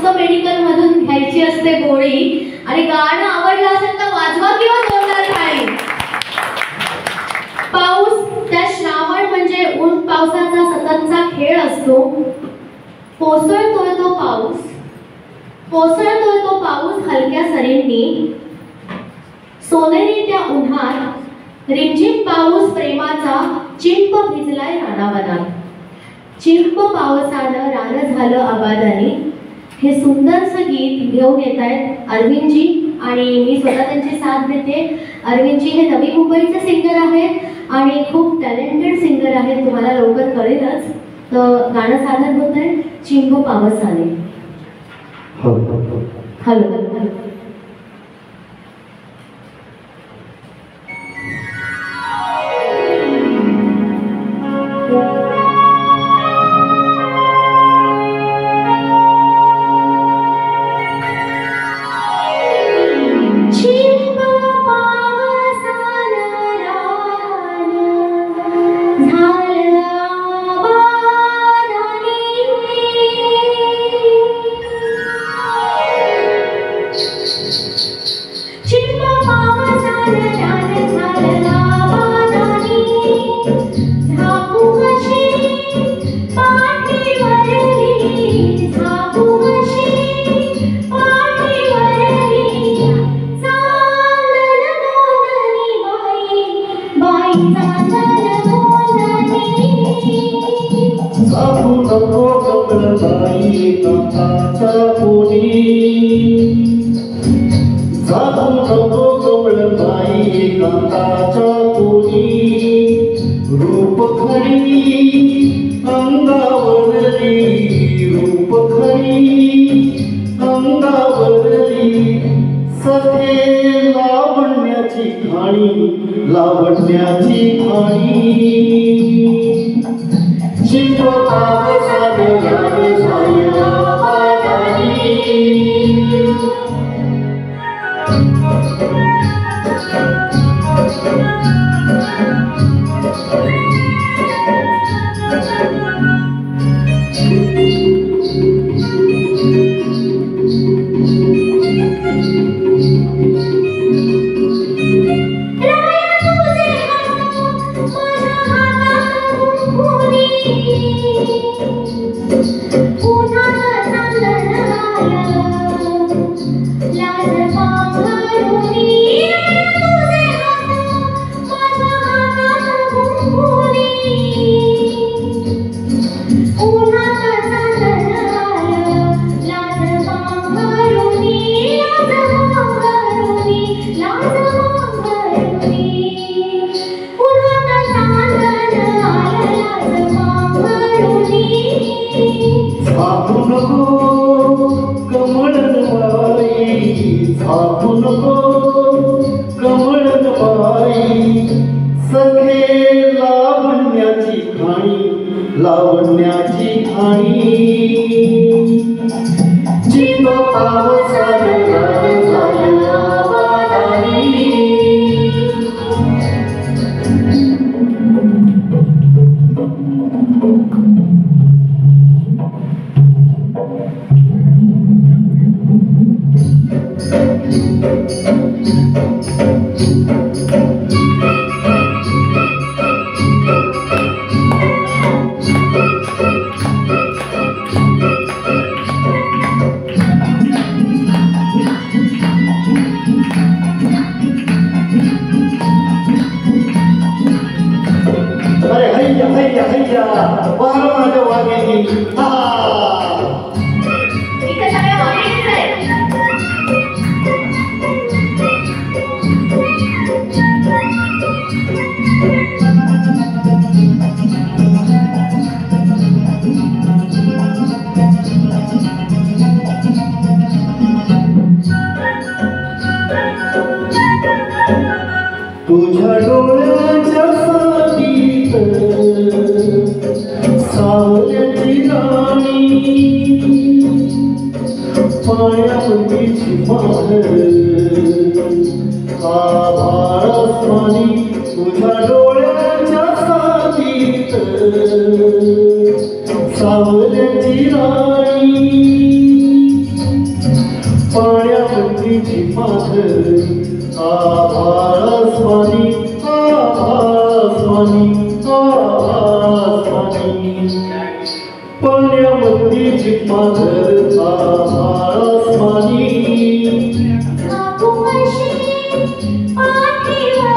मस्त मेडिकल मधून घ्यायची असते गोळी आणि गाणं आवडलं असेल तर वाजवा किंवा जोरदार टाळी. पाऊस त्या श्रावण म्हणजे ऊन पावसाचा सततचा खेळ असतो. कोसळतोय तो पाऊस हलक्या सरींनी. सोनेरी त्या उन्हात रिमझिम पाऊस प्रेमाचा चिंप भिजलाय रानावनात. चिंप पावसानं रान झालं आबादानी. हे सुंदरसं गीत घेऊन येत आहेत अरविंदजी आणि मी स्वतः त्यांची साथ देते. अरविंदजी हे नवी मुंबईचे सिंगर आहेत आणि खूप टॅलेंटेड सिंगर आहेत, तुम्हाला लवकर कळेलच. तर गाणं सादर होत आहे चिंप पावसाने. हॅलो. माझरी आभासवाणी आभासवाणी आभासवाणी पाण्यामध्ये झिप माझर आभासवाणी आपुशी पाठीवर